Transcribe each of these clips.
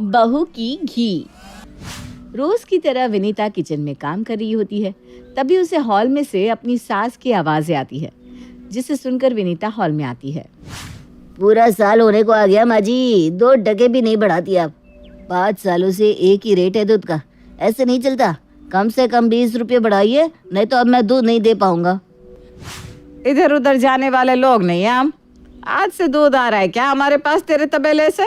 बहू की घी। रोज की तरह विनीता किचन में काम कर रही होती है। तभी उसे हॉल में से अपनी सास की आवाजें आती है, जिसे सुनकर विनीता हॉल में आती है। पूरा साल होने को आ गया माँ जी, 2 टके भी नहीं बढ़ाती आप। 5 सालों से एक ही रेट है दूध का, ऐसे नहीं चलता। कम से कम 20 रुपये बढ़ाइए, नहीं तो अब मैं दूध नहीं दे पाऊंगा। इधर उधर जाने वाले लोग नहीं हैं हम। आज से दूध आ रहा है क्या हमारे पास तेरे तबेले से?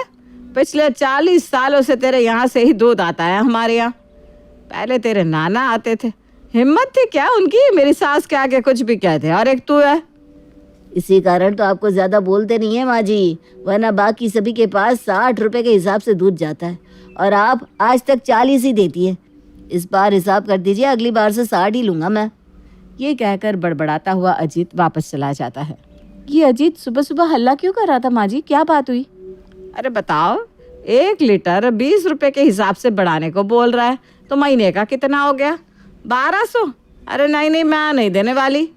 पिछले 40 सालों से तेरे यहाँ से ही दूध आता है हमारे यहाँ। पहले तेरे नाना आते थे, हिम्मत थी क्या उनकी मेरी सास के आगे कुछ भी कहते, और एक तू है। इसी कारण तो आपको ज्यादा बोलते नहीं है माँ जी, वरना बाकी सभी के पास 60 रुपए के हिसाब से दूध जाता है और आप आज तक 40 ही देती है। इस बार हिसाब कर दीजिए, अगली बार से 60 ही लूंगा मैं। ये कहकर बड़बड़ाता हुआ अजीत वापस चला जाता है। ये अजीत सुबह सुबह हल्ला क्यों कर रहा था माँ जी, क्या बात हुई? अरे बताओ, 1 लीटर 20 रुपए के हिसाब से बढ़ाने को बोल रहा है, तो महीने का कितना हो गया? 1200। अरे नहीं, मैं नहीं देने वाली।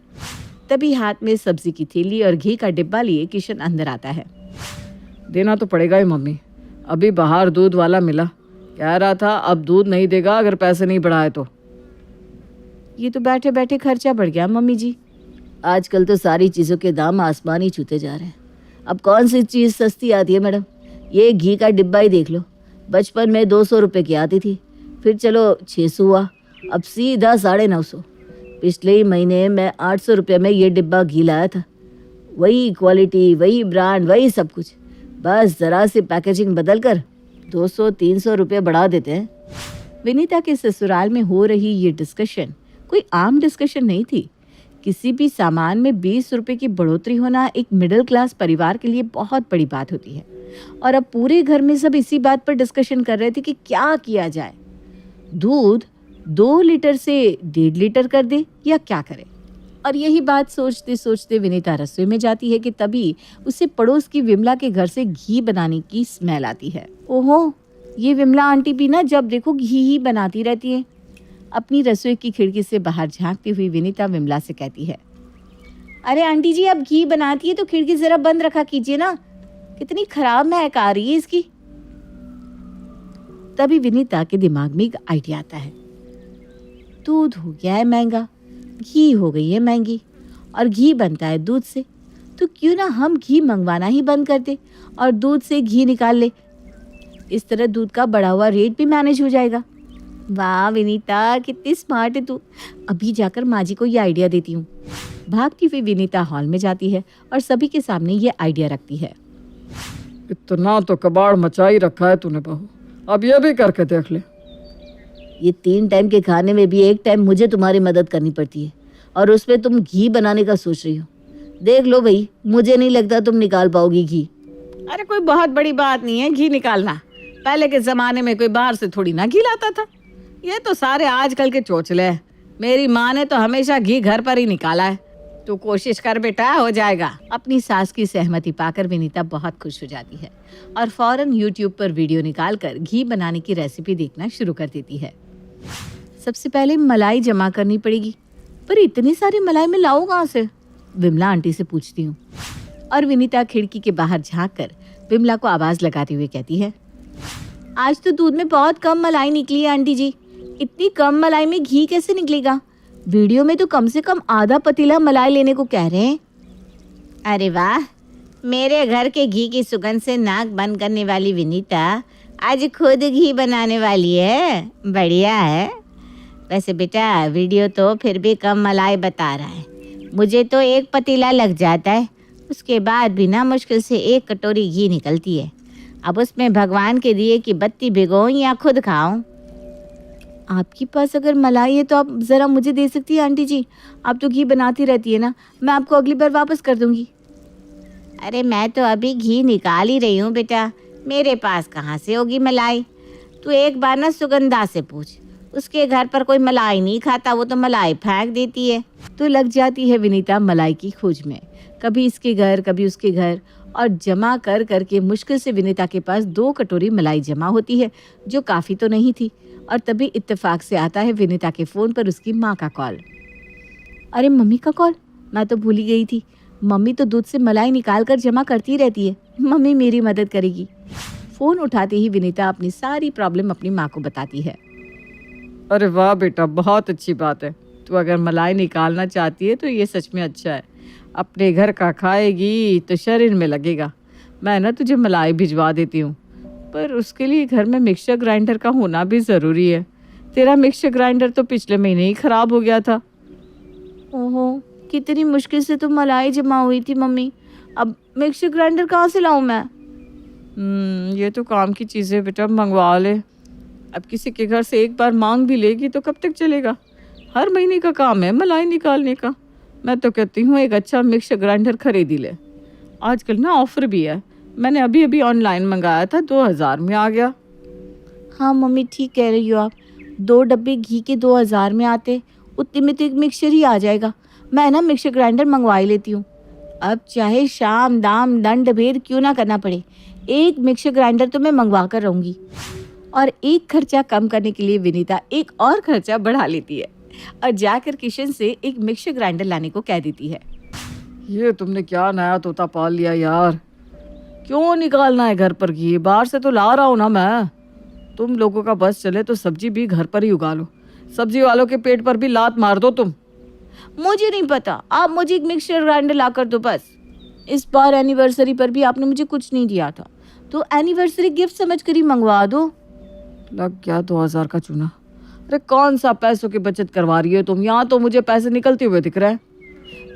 तभी हाथ में सब्जी की थैली और घी का डिब्बा लिए किशन अंदर आता है। देना तो पड़ेगा ही मम्मी, अभी बाहर दूध वाला मिला, कह रहा था अब दूध नहीं देगा अगर पैसे नहीं बढ़ाए तो। ये तो बैठे बैठे खर्चा बढ़ गया मम्मी जी। आजकल तो सारी चीज़ों के दाम आसमान ही छूते जा रहे हैं। अब कौन सी चीज़ सस्ती आती है मैडम? ये घी का डिब्बा ही देख लो, बचपन में 200 रुपये की आती थी, फिर चलो 600 हुआ, अब सीधा 950। पिछले ही महीने मैं 800 रुपये में ये डिब्बा घी लाया था। वही क्वालिटी, वही ब्रांड, वही सब कुछ, बस ज़रा सी पैकेजिंग बदल कर 200-300 रुपये बढ़ा देते हैं। विनीता के ससुराल में हो रही ये डिस्कशन कोई आम डिस्कशन नहीं थी। किसी भी सामान में 20 रुपए की बढ़ोतरी होना एक मिडिल क्लास परिवार के लिए बहुत बड़ी बात होती है। और अब पूरे घर में सब इसी बात पर डिस्कशन कर रहे थे कि क्या किया जाए, दूध 2 लीटर से 1.5 लीटर कर दे या क्या करे। और यही बात सोचते सोचते विनीता रसोई में जाती है कि तभी उसे पड़ोस की विमला के घर से घी बनाने की स्मेल आती है। ओहो, ये विमला आंटी भी ना जब देखो घी ही बनाती रहती है। अपनी रसोई की खिड़की से बाहर झांकती हुई विनीता विमला से कहती है, अरे आंटी जी, अब घी बनाती है तो खिड़की जरा बंद रखा कीजिए ना, कितनी खराब महक आ रही है इसकी। तभी विनीता के दिमाग में एक आइडिया आता है। दूध हो गया है महंगा, घी हो गई है महंगी, और घी बनता है दूध से, तो क्यों ना हम घी मंगवाना ही बंद कर दे और दूध से घी निकाल ले। इस तरह दूध का बढ़ा हुआ रेट भी मैनेज हो जाएगा। वाह विनीता, कितनी स्मार्ट है तू। अभी जाकर माँ जी को ये आइडिया देती हूँ। भागती हुई विनीता हॉल में जाती है और सभी के सामने ये आइडिया रखती है। इतना तो कबाड़ मचाई रखा है तूने बहू, अब ये भी करके देख ले। ये 3 टाइम के खाने में भी 1 टाइम मुझे तुम्हारी मदद करनी पड़ती है, और उसमें तुम घी बनाने का सोच रही हो। देख लो भाई, मुझे नहीं लगता तुम निकाल पाओगी घी। अरे कोई बहुत बड़ी बात नहीं है घी निकालना, पहले के ज़माने में कोई बाहर से थोड़ी ना घी लाता था। ये तो सारे आजकल के चोचले हैं। मेरी माँ ने तो हमेशा घी घर पर ही निकाला है। तू कोशिश कर बेटा, हो जाएगा। अपनी सास की सहमति पाकर विनीता बहुत खुश हो जाती है और फौरन यूट्यूब पर वीडियो निकालकर घी बनाने की रेसिपी देखना शुरू कर देती है। सबसे पहले मलाई जमा करनी पड़ेगी, पर इतनी सारी मलाई मैं लाऊं कहाँ से? विमला आंटी से पूछती हूँ। और विनीता खिड़की के बाहर झाँक कर विमला को आवाज लगाते हुए कहती है, आज तो दूध में बहुत कम मलाई निकली है आंटी जी, इतनी कम मलाई में घी कैसे निकलेगा? वीडियो में तो कम से कम आधा पतीला मलाई लेने को कह रहे हैं। अरे वाह, मेरे घर के घी की सुगंध से नाक बंद करने वाली विनीता आज खुद घी बनाने वाली है। बढ़िया है। वैसे बेटा, वीडियो तो फिर भी कम मलाई बता रहा है, मुझे तो 1 पतीला लग जाता है, उसके बाद भी ना मुश्किल से 1 कटोरी घी निकलती है। अब उसमें भगवान के दिए कि बत्ती भिगोऊं या खुद खाऊं? आपके पास अगर मलाई है तो आप ज़रा मुझे दे सकती है आंटी जी, आप तो घी बनाती रहती है ना, मैं आपको अगली बार वापस कर दूंगी। अरे मैं तो अभी घी निकाल ही रही हूँ बेटा, मेरे पास कहाँ से होगी मलाई? तू एक बार ना सुगंधा से पूछ, उसके घर पर कोई मलाई नहीं खाता, वो तो मलाई फेंक देती है। तो लग जाती है विनीता मलाई की खोज में, कभी इसके घर कभी उसके घर, और जमा कर करके मुश्किल से विनीता के पास 2 कटोरी मलाई जमा होती है, जो काफ़ी तो नहीं थी। और तभी इत्तेफाक से आता है विनीता के फ़ोन पर उसकी माँ का कॉल। अरे मम्मी का कॉल, मैं तो भूल ही गई थी। मम्मी तो दूध से मलाई निकाल कर जमा करती रहती है, मम्मी मेरी मदद करेगी। फोन उठाते ही विनीता अपनी सारी प्रॉब्लम अपनी माँ को बताती है। अरे वाह बेटा, बहुत अच्छी बात है। तू अगर मलाई निकालना चाहती है तो ये सच में अच्छा है। अपने घर का खाएगी तो शरीर में लगेगा। मैं ना तुझे मलाई भिजवा देती हूँ, पर उसके लिए घर में मिक्सर ग्राइंडर का होना भी ज़रूरी है। तेरा मिक्सर ग्राइंडर तो पिछले महीने ही ख़राब हो गया था। ओहो, कितनी मुश्किल से तो मलाई जमा हुई थी मम्मी। अब मिक्सर ग्राइंडर कहाँ से लाऊं मैं? ये तो काम की चीज़ है बेटा, मंगवा ले। अब किसी के घर से एक बार मांग भी लेगी तो कब तक चलेगा? हर महीने का काम है मलाई निकालने का। मैं तो कहती हूँ एक अच्छा मिक्सर ग्राइंडर खरीद ही ले। आजकल ना ऑफ़र भी है। मैंने अभी अभी ऑनलाइन मंगाया था, 2000 में आ गया। हाँ मम्मी, ठीक कह रही हो आप। 2 डब्बे घी के 2000 में आते, उतने में तो एक मिक्सर ही आ जाएगा। मैं ना मिक्सर ग्राइंडर मंगवा ही लेती हूँ। अब चाहे शाम दाम दंड भेद क्यों ना करना पड़े, एक मिक्सर ग्राइंडर तो मैं मंगवा कर रहूँगी। और एक खर्चा कम करने के लिए विनीता एक और खर्चा बढ़ा लेती है और जाकर किशन से एक मिक्सर ग्राइंडर लाने को कह देती है। ये तुमने क्या नया तोता पाल लिया यार? क्यों निकालना है घर पर घी? बाहर से तो ला रहा हूँ ना मैं। तुम लोगों का बस चले तो सब्जी भी घर पर ही उगा लो। सब्जी वालों के पेट पर भी लात मार दो तुम। मुझे नहीं पता, आप मुझे एक मिक्सर ग्राइंडर ला कर दो बस। इस बार एनिवर्सरी पर भी आपने मुझे कुछ नहीं दिया था, तो एनिवर्सरी गिफ्ट समझ कर ही मंगवा दो। लग गया 2000 का चूना। अरे कौन सा पैसों की बचत करवा रही हो तुम? यहाँ तो मुझे पैसे निकलते हुए दिख रहे हैं।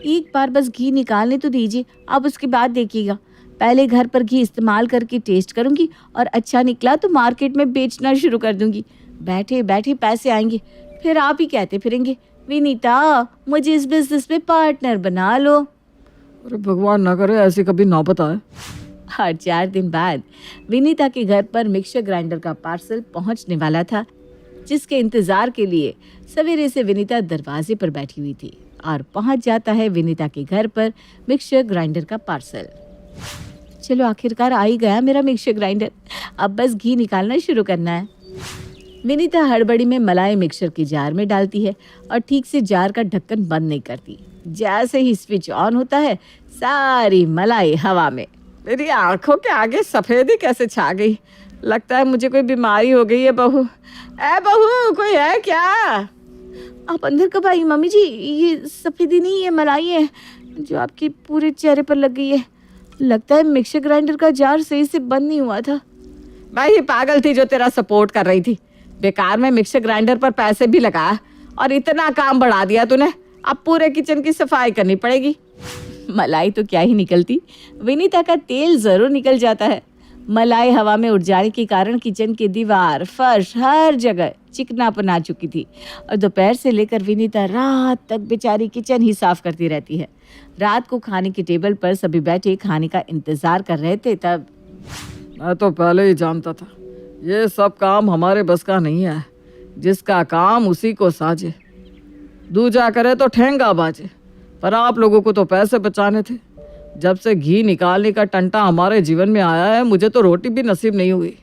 एक बार बस घी निकालने तो दीजिए, आप उसके बाद देखिएगा। पहले घर पर घी इस्तेमाल करके टेस्ट करूंगी और अच्छा निकला तो मार्केट में बेचना शुरू कर दूंगी। बैठे बैठे पैसे आएंगे, फिर आप ही कहते फिरेंगे, विनीता मुझे इस बिजनेस में पार्टनर बना लो। अरे भगवान ना करे ऐसी कभी नौबत आए। और 4 दिन बाद विनीता के घर पर मिक्सर ग्राइंडर का पार्सल पहुंचने वाला था, जिसके इंतजार के लिए सवेरे से विनीता दरवाजे पर बैठी हुई थी। और पहुंच जाता है विनीता के घर पर मिक्सर ग्राइंडर का पार्सल। चलो आखिरकार आ ही गया मेरा मिक्सर ग्राइंडर, अब बस घी निकालना शुरू करना है। विनीता हड़बड़ी में मलाई मिक्सर की जार में डालती है और ठीक से जार का ढक्कन बंद नहीं करती। जैसे ही स्विच ऑन होता है, सारी मलाई हवा में। मेरी आंखों के आगे सफेदी कैसे छा गई? लगता है मुझे कोई बीमारी हो गई है। बहू, ए बहू, कोई है क्या? आप अंदर कब आई मम्मी जी? ये सफेदी नहीं, ये मलाई है जो आपके पूरे चेहरे पर लग गई है। लगता है मिक्सर ग्राइंडर का जार सही से बंद नहीं हुआ था। मैं ही पागल थी जो तेरा सपोर्ट कर रही थी। बेकार में मिक्सर ग्राइंडर पर पैसे भी लगा और इतना काम बढ़ा दिया तूने। अब पूरे किचन की सफाई करनी पड़ेगी। मलाई तो क्या ही निकलती, विनीता का तेल जरूर निकल जाता है। मलाई हवा में उड़ जाने के कारण किचन की दीवार, फर्श, हर जगह चिकनापन आ चुकी थी। और दोपहर से लेकर विनीता रात तक बेचारी किचन ही साफ करती रहती है। रात को खाने की टेबल पर सभी बैठे खाने का इंतजार कर रहे थे, तब मैं तो पहले ही जानता था ये सब काम हमारे बस का नहीं है। जिसका काम उसी को साजे, दूजा करे तो ठेंगा बाजे। पर आप लोगों को तो पैसे बचाने थे। जब से घी निकालने का टंटा हमारे जीवन में आया है, मुझे तो रोटी भी नसीब नहीं हुई।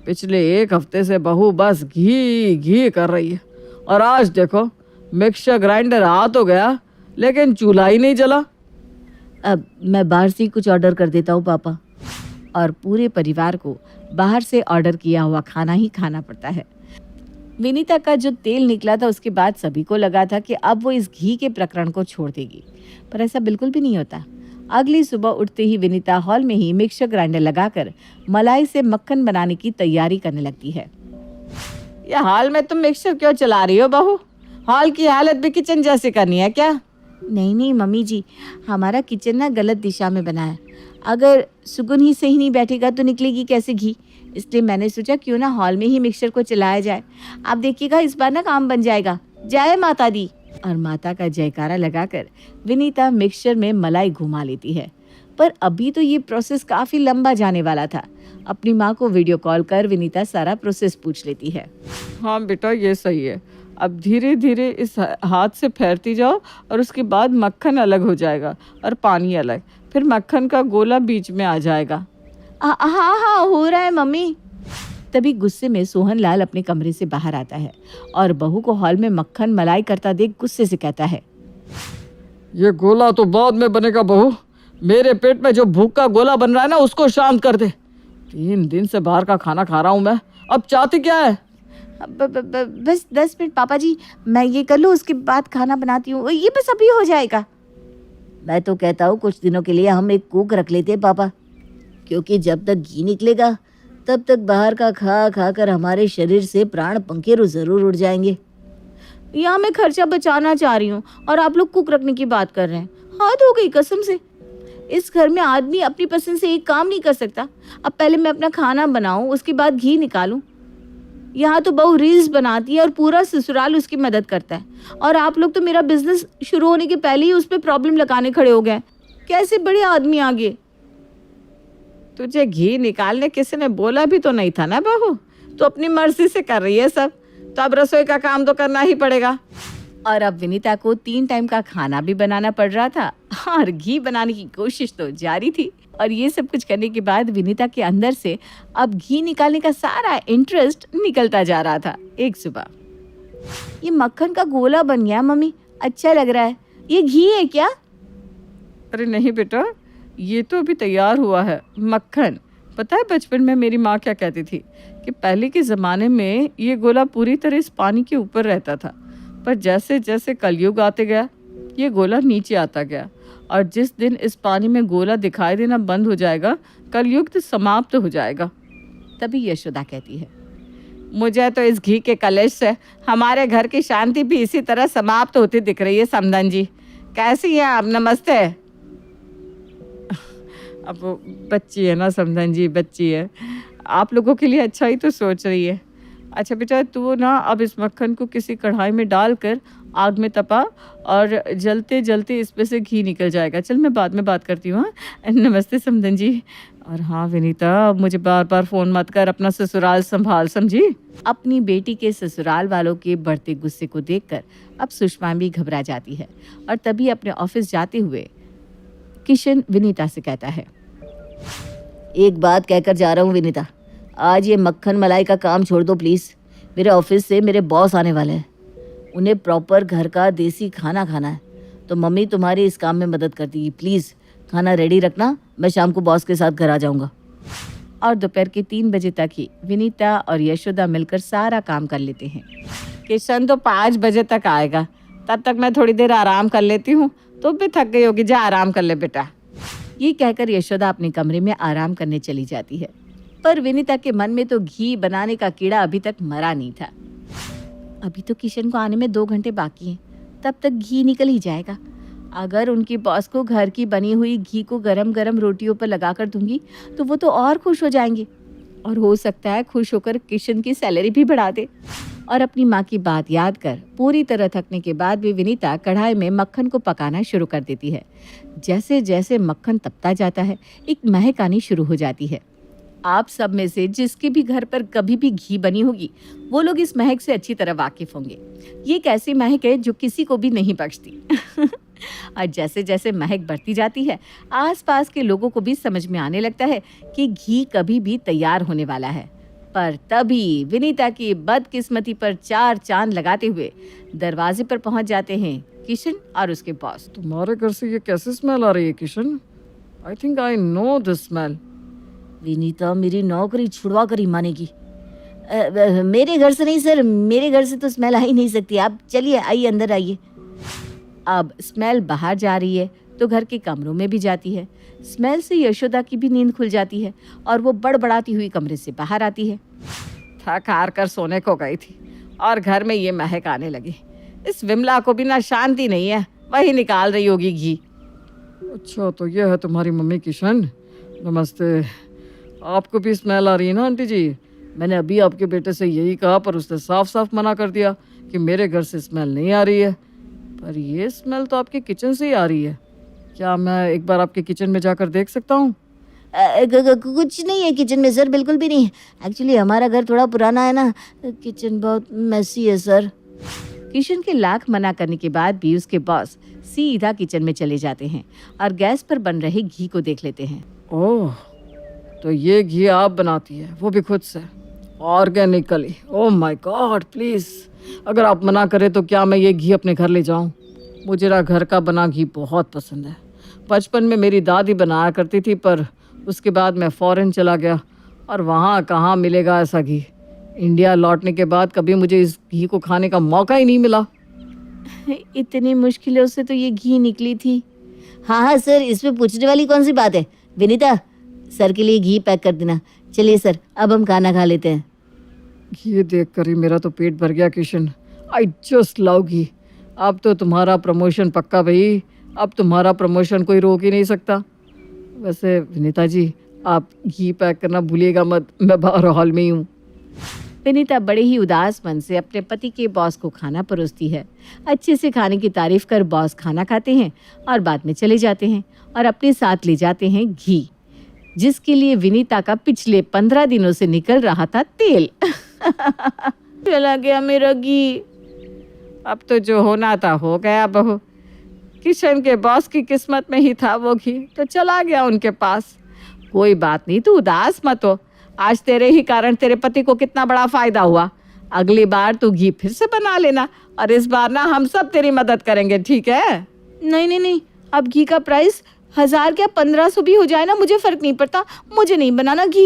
पिछले 1 हफ्ते से बहू बस घी घी कर रही है। और आज देखो, मिक्सर ग्राइंडर आ तो गया लेकिन चूल्हा ही नहीं जला। अब मैं बाहर से ही कुछ ऑर्डर कर देता हूँ पापा। और पूरे परिवार को बाहर से ऑर्डर किया हुआ खाना ही खाना पड़ता है। विनीता का जो तेल निकला था, उसके बाद सभी को लगा था कि अब वो इस घी के प्रकरण को छोड़ देगी, पर ऐसा बिल्कुल भी नहीं होता। अगली सुबह उठते ही विनीता हॉल में ही मिक्सर ग्राइंडर लगाकर मलाई से मक्खन बनाने की तैयारी करने लगती है। ये हॉल में तुम मिक्सर क्यों चला रही हो बहू? हॉल की हालत भी किचन जैसी करनी है क्या? नहीं नहीं मम्मी जी, हमारा किचन ना गलत दिशा में बना है। अगर सुगुन ही सही नहीं बैठेगा तो निकलेगी कैसे घी? इसलिए मैंने सोचा क्यों ना हॉल में ही मिक्सर को चलाया जाए। आप देखिएगा इस बार ना काम बन जाएगा। जय माता दी। और माता का जयकारा लगाकर विनीता मिक्सचर में मलाई घुमा लेती है। पर अभी तो ये प्रोसेस काफ़ी लंबा जाने वाला था। अपनी माँ को वीडियो कॉल कर विनीता सारा प्रोसेस पूछ लेती है। हाँ बेटा, ये सही है। अब धीरे धीरे इस हाथ से फेरती जाओ और उसके बाद मक्खन अलग हो जाएगा और पानी अलग। फिर मक्खन का गोला बीच में आ जाएगा। हाँ हाँ हो रहा है मम्मी। तभी गुस्से में सोहन लाल अपने कमरे से बाहर आता है और बहू को हॉल में मक्खन मलाई करता देख गुस्से से कहता है, ये गोला तो बाद में बनेगा बहू। मेरे पेट में जो भूख का गोला बन रहा है ना, उसको शांत कर दे। 3 दिन से बाहर का खाना खा रहा हूँ मैं, अब चाहती क्या है? बस 10 मिनट पापा जी, मैं ये कर लूँ, उसके बाद खाना बनाती हूँ, ये बस अभी हो जाएगा। मैं तो कहता हूँ कुछ दिनों के लिए हम एक कुक रख लेते हैं पापा, क्योंकि जब तक घी निकलेगा तब तक बाहर का खा खा कर हमारे शरीर से प्राण पंखेरु जरूर उड़ जाएंगे। यहाँ मैं खर्चा बचाना चाह रही हूँ और आप लोग कुक रखने की बात कर रहे हैं। हद हो गई कसम से। इस घर में आदमी अपनी पसंद से एक काम नहीं कर सकता। अब पहले मैं अपना खाना बनाऊं, उसके बाद घी निकालूं। यहाँ तो बहू रील्स बनाती है और पूरा ससुराल उसकी मदद करता है, और आप लोग तो मेरा बिजनेस शुरू होने के पहले ही उस पर प्रॉब्लम लगाने खड़े हो गए। कैसे बड़े आदमी आगे। तुझे घी निकालने किसी ने बोला भी तो नहीं था ना बहू, तो अपनी मर्जी से कर रही है सब, तो अब रसोई का काम तो करना ही पड़ेगा। और अब विनीता को 3 टाइम का खाना भी बनाना पड़ रहा था और घी बनाने की कोशिश तो जारी थी। और ये सब कुछ करने के बाद विनीता के अंदर से अब घी निकालने का सारा इंटरेस्ट निकलता जा रहा था। एक सुबह, ये मक्खन का गोला बन गया मम्मी, अच्छा लग रहा है। ये घी है क्या? अरे नहीं बेटा, ये तो अभी तैयार हुआ है मक्खन। पता है बचपन में मेरी माँ क्या कहती थी कि पहले के ज़माने में ये गोला पूरी तरह इस पानी के ऊपर रहता था, पर जैसे जैसे कलयुग आते गया ये गोला नीचे आता गया, और जिस दिन इस पानी में गोला दिखाई देना बंद हो जाएगा कलयुग तो समाप्त हो जाएगा। तभी यशोदा कहती है, मुझे तो इस घी के कलेश से हमारे घर की शांति भी इसी तरह समाप्त होती दिख रही है। समधन जी कैसी हैं आप? नमस्ते। अब वो बच्ची है ना समधन जी, बच्ची है, आप लोगों के लिए अच्छा ही तो सोच रही है। अच्छा बेटा, तू ना अब इस मक्खन को किसी कढ़ाई में डालकर आग में तपा, और जलते जलते इसमें से घी निकल जाएगा। चल मैं बाद में बात करती हूँ। हाँ नमस्ते समधन जी। और हाँ विनीता, अब मुझे बार बार फ़ोन मत कर, अपना ससुराल संभाल, समझी? अपनी बेटी के ससुराल वालों के बढ़ते गुस्से को देखकर अब सुषमा भी घबरा जाती है। और तभी अपने ऑफिस जाते हुए किशन विनीता से कहता है, एक बात कहकर जा रहा हूँ विनीता, आज ये मक्खन मलाई का काम छोड़ दो प्लीज़। मेरे ऑफिस से मेरे बॉस आने वाले हैं, उन्हें प्रॉपर घर का देसी खाना खाना है, तो मम्मी तुम्हारी इस काम में मदद कर देगी। प्लीज़ खाना रेडी रखना, मैं शाम को बॉस के साथ घर आ जाऊँगा। और दोपहर के 3 बजे तक ही विनीता और यशोदा मिलकर सारा काम कर लेते हैं। किशन तो 5 बजे तक आएगा, तब तक मैं थोड़ी देर आराम कर लेती हूँ। तो भी थक गई होगी, जा आराम कर ले बेटा। ये कहकर यशोदा अपने कमरे में आराम करने चली जाती है। पर विनीता के मन में तो घी बनाने का कीड़ा अभी तक मरा नहीं था। अभी तो किशन को आने में 2 घंटे बाकी हैं, तब तक घी निकल ही जाएगा। अगर उनकी बॉस को घर की बनी हुई घी को गरम गरम रोटियों पर लगा कर दूंगी तो वो तो और खुश हो जाएंगे, और हो सकता है खुश होकर किशन की सैलरी भी बढ़ा दे। और अपनी माँ की बात याद कर पूरी तरह थकने के बाद भी विनीता कढ़ाई में मक्खन को पकाना शुरू कर देती है। जैसे जैसे मक्खन तपता जाता है एक महक आनी शुरू हो जाती है। आप सब में से जिसके भी घर पर कभी भी घी बनी होगी वो लोग इस महक से अच्छी तरह वाकिफ होंगे। ये एक ऐसी महक है जो किसी को भी नहीं बख्शती। और जैसे जैसे महक बढ़ती जाती है आसपास के लोगों को भी समझ में आने लगता है कि घी कभी भी तैयार होने वाला है। पर तभी विनीता की बदकिस्मती पर 4 चांद लगाते हुए दरवाजे पर पहुंच जाते हैं किशन और उसके बॉस। तुम्हारे घर से ये कैसे स्मेल आ रही है Kishan? I think I know this smell. Vinita मेरी नौकरी छुड़वा कर ही मानेगी। मेरे घर से नहीं सर, मेरे घर से तो स्मेल आ ही नहीं सकती। आप चलिए, आइए अंदर आइए। अब स्मेल बाहर जा रही है तो घर के कमरों में भी जाती है। स्मेल से यशोदा की भी नींद खुल जाती है और वो बड़बड़ाती हुई कमरे से बाहर आती है। थक हार कर सोने को गई थी और घर में ये महक आने लगी। इस विमला को भी ना शांति नहीं है, वही निकाल रही होगी घी। अच्छा तो ये है तुम्हारी मम्मी किशन। नमस्ते। आपको भी स्मेल आ रही है ना आंटी जी? मैंने अभी आपके बेटे से यही कहा, पर उसने साफ साफ मना कर दिया कि मेरे घर से स्मेल नहीं आ रही है। पर ये स्मेल तो आपके किचन से ही आ रही है। क्या मैं एक बार आपके किचन में जाकर देख सकता हूँ? कुछ नहीं है किचन में सर, बिल्कुल भी नहीं है। एक्चुअली हमारा घर थोड़ा पुराना है ना, किचन बहुत मेसी है सर। किशन के लाख मना करने के बाद भी उसके बॉस सीधा किचन में चले जाते हैं और गैस पर बन रहे घी को देख लेते हैं। ओह, तो ये घी आप बनाती है, वो भी खुद से, organically? Oh my God, please अगर आप मना करें तो क्या मैं ये घी अपने घर ले जाऊं? मुझे ना घर का बना घी बहुत पसंद है। बचपन में मेरी दादी बनाया करती थी, पर उसके बाद मैं फ़ॉरेन चला गया और वहाँ कहाँ मिलेगा ऐसा घी। इंडिया लौटने के बाद कभी मुझे इस घी को खाने का मौका ही नहीं मिला। इतनी मुश्किलों से तो ये घी निकली थी। हाँ हाँ सर, इसमें पूछने वाली कौन सी बात है। विनीता, सर के लिए घी पैक कर देना। चलिए सर, अब हम खाना खा लेते हैं। घी देख कर ही मेरा तो पेट भर गया किशन। आई जस्ट लव घी। अब तो तुम्हारा प्रमोशन पक्का भाई। अब तुम्हारा प्रमोशन कोई रोक ही नहीं सकता। वैसे विनीता जी, आप घी पैक करना भूलिएगा मत, मैं बाहर हॉल में ही हूँ। विनीता बड़े ही उदास मन से अपने पति के बॉस को खाना परोसती है। अच्छे से खाने की तारीफ कर बॉस खाना खाते हैं और बाद में चले जाते हैं और अपने साथ ले जाते हैं घी, जिसके लिए विनीता का पिछले 15 दिनों से निकल रहा था तेल। चला गया मेरा घी। अब तो जो होना था हो गया बहू। किशन के बॉस की किस्मत में ही था वो घी, तो चला गया उनके पास। कोई बात नहीं, तू उदास मत हो। आज तेरे ही कारण तेरे पति को कितना बड़ा फायदा हुआ। अगली बार तू घी फिर से बना लेना, और इस बार ना हम सब तेरी मदद करेंगे, ठीक है? नहीं नहीं नहीं, अब घी का प्राइस 1000 क्या 1500 भी हो जाए ना, मुझे फर्क नहीं पड़ता। मुझे नहीं बनाना घी।